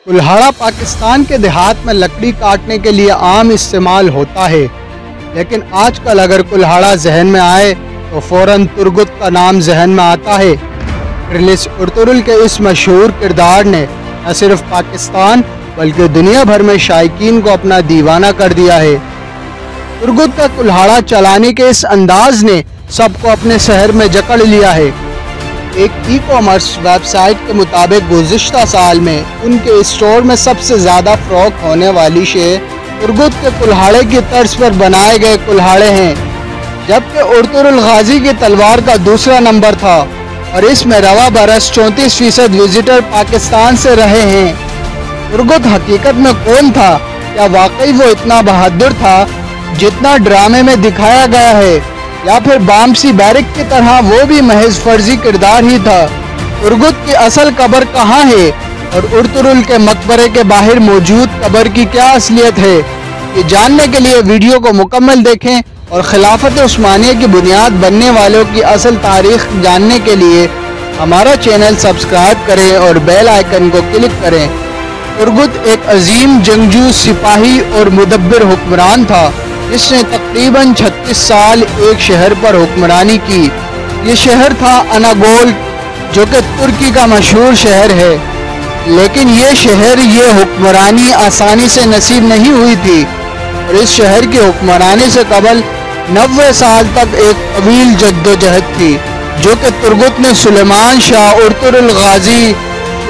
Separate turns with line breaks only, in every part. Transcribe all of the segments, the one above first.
कुल्हाड़ा पाकिस्तान के देहात में लकड़ी काटने के लिए आम इस्तेमाल होता है, लेकिन आजकल अगर कुल्हाड़ा जहन में आए तो फौरन तुरगुत का नाम जहन में आता है। क्रिलिस अर्तुगरुल के इस मशहूर किरदार ने न सिर्फ पाकिस्तान बल्कि दुनिया भर में शायकीन को अपना दीवाना कर दिया है। तुरगुत का कुल्हाड़ा चलाने के इस अंदाज ने सबको अपने शहर में जकड़ लिया है। एक ई-कॉमर्स वेबसाइट के मुताबिक गुज़िश्ता साल में उनके स्टोर में सबसे ज़्यादा फ़रोख्त होने वाली शे तुरगुत के कुल्हाड़े की तर्ज पर बनाए गए कुल्हाड़े हैं, जबकि अर्तुगरुल गाजी की तलवार का दूसरा नंबर था और इसमें रवा बरस 34% विजिटर पाकिस्तान से रहे हैं। तुरगुत हकीकत में कौन था? क्या वाकई वो इतना बहादुर था जितना ड्रामे में दिखाया गया है, या फिर बामसी बैरिक की तरह वो भी महज फर्जी किरदार ही था? तुरगुत की असल कब्र कहाँ है और अर्तुगरुल के मकबरे के बाहर मौजूद कब्र की क्या असलियत है? ये जानने के लिए वीडियो को मुकम्मल देखें और खिलाफत उस्मानिया की बुनियाद बनने वालों की असल तारीख जानने के लिए हमारा चैनल सब्सक्राइब करें और बेल आइकन को क्लिक करें। तुरगुत एक अजीम जंगजू सिपाही और मुदब्बिर हुक्मरान था जिसने तकरीबन 36 साल एक शहर पर हुक्मरानी की। ये शहर था अनागोल, जो कि तुर्की का मशहूर शहर है, लेकिन ये शहर ये हुक्मरानी आसानी से नसीब नहीं हुई थी और इस शहर की हुक्मरानी से कबल 90 साल तक एक तवील जद्दोजहद थी, जो कि तुरगुत ने सुलेमान शाह, अर्तुगरुल गाजी,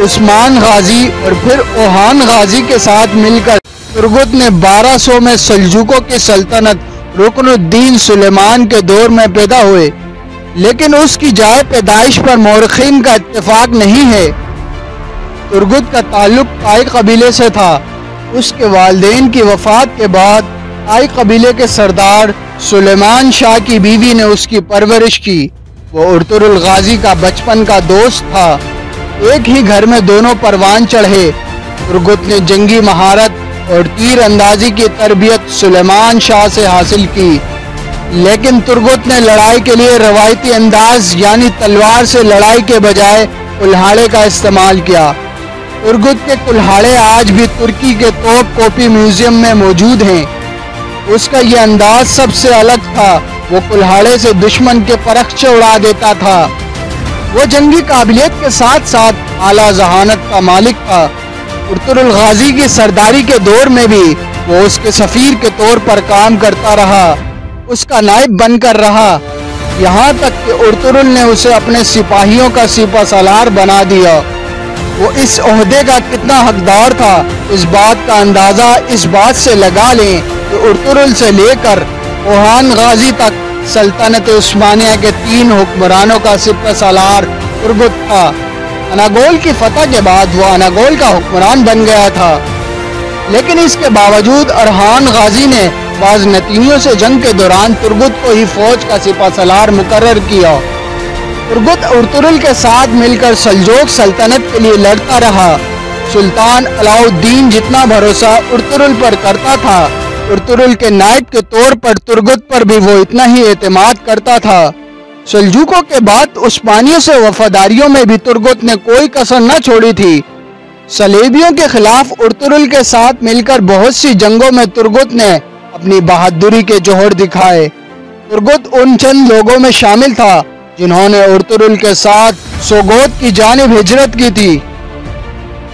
उस्मान गाजी और फिर ओहान गाजी के साथ मिलकर तुरगुत ने 1200 में सल्जुकों की सल्तनत रुकनुद्दीन सुलेमान के दौर में पैदा हुए, लेकिन उसकी जाए पैदाइश पर मौरखीन का इत्तेफाक नहीं है। तुरगुत का ताल्लुक ताई कबीले से था। उसके वालिदैन की वफात के बाद ताई कबीले के सरदार सुलेमान शाह की बीवी ने उसकी परवरिश की। वो अर्तुगरुल गाजी का बचपन का दोस्त था। एक ही घर में दोनों परवान चढ़े। तुरगुत ने जंगी महारत और तीर अंदाजी की तरबियत सुलेमान शाह से हासिल की, लेकिन तुरगुत ने लड़ाई के लिए रवायती अंदाज यानी तलवार से लड़ाई के बजाय कुल्हाड़े का इस्तेमाल किया। तुरगुत के कुल्हाड़े आज भी तुर्की के तोप कॉपी म्यूजियम में मौजूद हैं। उसका ये अंदाज सबसे अलग था। वो कुल्हाड़े से दुश्मन के परखचे उड़ा देता था। वो जंगी काबिलियत के साथ साथ आला जहानत का मालिक था। अर्तुगरुल गाजी की सरदारी के दौर में भी वो उसके सफीर के तौर पर काम करता रहा, उसका नायब बनकर रहा, यहाँ तक कि अर्तुगरुल ने उसे अपने सिपाहियों का सिपहसालार बना दिया। वो इस ओहदे का कितना हकदार था, इस बात का अंदाज़ा इस बात से लगा लें कि अर्तुगरुल से लेकर ओहान गाजी तक सल्तनत उस्मानिया के 3 हुक्मरानों का सिपहसालार तुरगुत था। अनागोल की फतह के बाद वो अनागोल का हुक्मरान बन गया था, लेकिन इसके बावजूद ओहान गाजी ने बाज़ नतीजों से जंग के दौरान तुरगुत को ही फौज का सिपहसालार मुकर्रर किया। तुरगुत अर्तुगरुल के साथ मिलकर सल्जोक सल्तनत के लिए लड़ता रहा। सुल्तान अलाउद्दीन जितना भरोसा अर्तुगरुल पर करता था, अर्तुगरुल के नायब के तौर पर तुरगुत पर भी वो इतना ही एतमाद करता था। सल्जुकों के बाद उस्मानियों से वफादारियों में भी तुरगुत ने कोई कसर न छोड़ी थी। सलेबियों के खिलाफ अर्तुगरुल के साथ मिलकर बहुत सी जंगों में तुरगुत ने अपनी बहादुरी के जोहर दिखाए। तुरगुत उन चंद लोगों में शामिल था जिन्होंने अर्तुगरुल के साथ सोगोत की जानिब हिजरत की थी।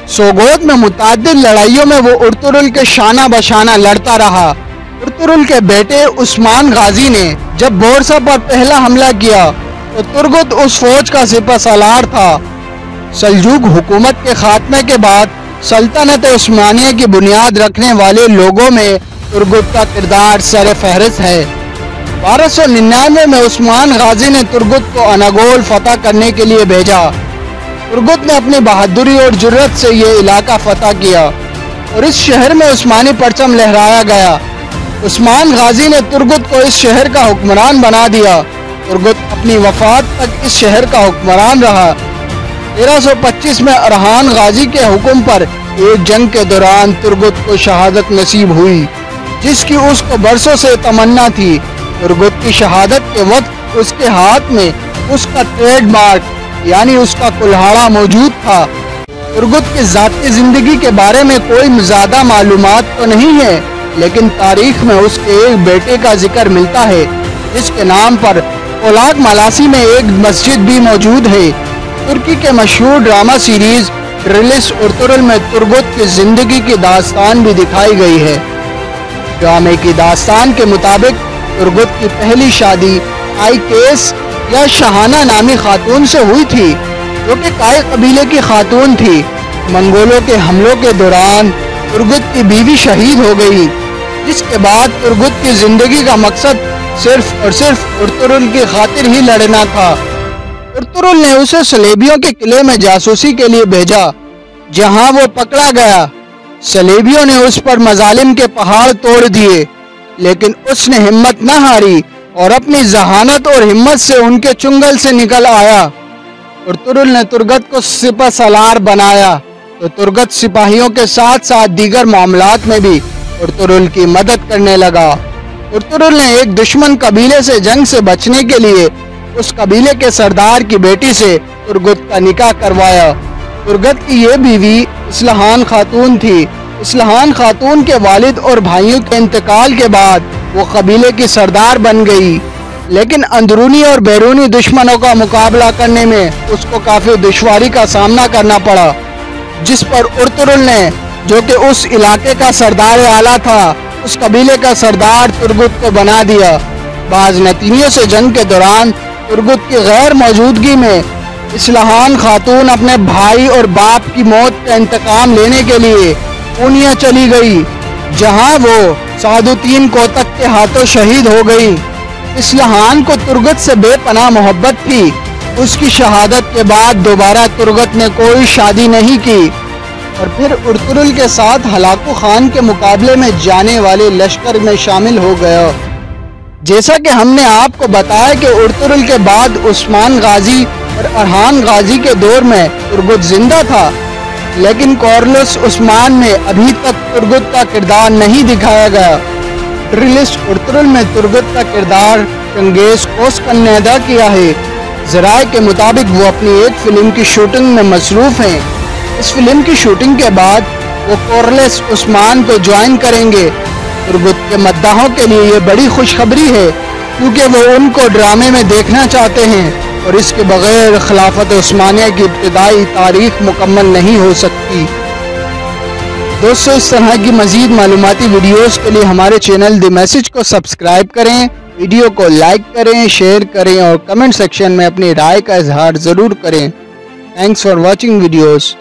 सोगोत में मुताद्दिद लड़ाइयों में वो अर्तुगरुल के शाना बशाना लड़ता रहा। अर्तुगरुल के बेटे उस्मान गाजी ने जब बोरसा पर पहला हमला किया तो तुरगुत उस फौज का सिपहसालार था। सल्जूक हुकूमत के खात्मे के बाद सल्तनत उस्मानिया की बुनियाद रखने वाले लोगों में तुरगुत का किरदार सर फहरिस्त है। 1299 में उस्मान गाजी ने तुरगुत को अनागोल फतह करने के लिए भेजा। तुरगुत ने अपनी बहादुरी और जुर्रत से ये इलाका फतह किया और इस शहर में उस्मानी परचम लहराया गया। उस्मान गाजी ने तुरगुत को इस शहर का हुक्मरान बना दिया। तुरगुत अपनी वफात तक इस शहर का हुक्मरान रहा। 1325 में ओहान गाजी के हुक्म पर एक जंग के दौरान तुरगुत को शहादत नसीब हुई, जिसकी उसको बरसों से तमन्ना थी। तुरगुत की शहादत के वक्त उसके हाथ में उसका ट्रेडमार्क यानी उसका कुल्हाड़ा मौजूद था। तुर्गुत की ज़ाती ज़िंदगी के बारे में कोई ज़्यादा मालूमात तो नहीं है, लेकिन तारीख में उसके एक बेटे का जिक्र मिलता है जिसके नाम पर कोलाग मलासी में एक मस्जिद भी मौजूद है। तुर्की के मशहूर ड्रामा सीरीज ड्रिलिस एर्तुगरुल में तुर्गुत की ज़िंदगी की दास्तान भी दिखाई गई है। ड्रामे की दास्तान के मुताबिक तुर्गुत की पहली शादी आइकेस या शहाना नामी खातून से हुई थी, जो कि काय कबीले की खातून थी। मंगोलों के हमलों के दौरान तुर्गुत की बीवी शहीद हो गई, जिसके बाद तुर्गुत की जिंदगी का मकसद सिर्फ और सिर्फ एर्तुगरुल की खातिर ही लड़ना था। एर्तुगरुल ने उसे सलेबियों के किले में जासूसी के लिए भेजा, जहां वो पकड़ा गया। सलेबियों ने उस पर मजालिम के पहाड़ तोड़ दिए, लेकिन उसने हिम्मत न हारी और अपनी जहानत और हिम्मत से उनके चुंगल से निकल आया। एर्तुगरुल ने तुर्गत को सिपह सलार बनाया, तो तुर्गत सिपाहियों के साथ साथ दीगर मामलात में भी एर्तुगरुल की मदद करने लगा। एर्तुगरुल ने एक दुश्मन कबीले से जंग से बचने के लिए उस कबीले के सरदार की बेटी से तुर्गुत का निकाह करवाया। तुर्गत की ये बीवी इसलहान खातून थी। इसलहान खातून के वालिद और भाइयों के इंतकाल के बाद वो कबीले की सरदार बन गई, लेकिन अंदरूनी और बैरूनी दुश्मनों का मुकाबला करने में उसको काफी दुश्वारी का सामना करना पड़ा, जिस पर एर्तुगरुल ने, जो कि उस इलाके का सरदार आला था, उस कबीले का सरदार तुर्गुत को बना दिया। बाज नतीजों से जंग के दौरान तुर्गुत की गैर मौजूदगी में इसलहान खातून अपने भाई और बाप की मौत का इंतकाम लेने के लिए पूनिया चली गई, जहां वो सादुद्दीन कोतक के हाथों शहीद हो गई। इसलहान को तुर्गुत से बेपनाह मोहब्बत थी। उसकी शहादत के बाद दोबारा तुर्गुत ने कोई शादी नहीं की और फिर एर्तुगरुल के साथ हलाकू खान के मुकाबले में जाने वाले लश्कर में शामिल हो गया। जैसा कि हमने आपको बताया कि एर्तुगरुल के बाद उस्मान गाजी और अरहान गाजी के दौर में तुर्गुत जिंदा था, लेकिन कार्लोस उस्मान में अभी तक तुर्गुत का किरदार नहीं दिखाया गया। ड्रिलिस एर्तुगरुल में तुर्गुत का किरदार चंगेज कोसकन ने अदा किया है। ज़राए के मुताबिक वो अपनी एक फिल्म की शूटिंग में मसरूफ हैं। इस फिल्म की शूटिंग के बाद वो कार्लोस उस्मान को ज्वाइन करेंगे। तुर्गुत के मद्दाहों के लिए ये बड़ी खुशखबरी है, क्योंकि वो उनको ड्रामे में देखना चाहते हैं और इसके बगैर खिलाफत उस्मानिया की इब्तिदाई तारीख मुकम्मल नहीं हो सकती। दोस्तों, इस तरह की मज़ीद मालूमाती वीडियोस के लिए हमारे चैनल द मैसेज को सब्सक्राइब करें, वीडियो को लाइक करें, शेयर करें और कमेंट सेक्शन में अपनी राय का इजहार ज़रूर करें। Thanks for watching videos.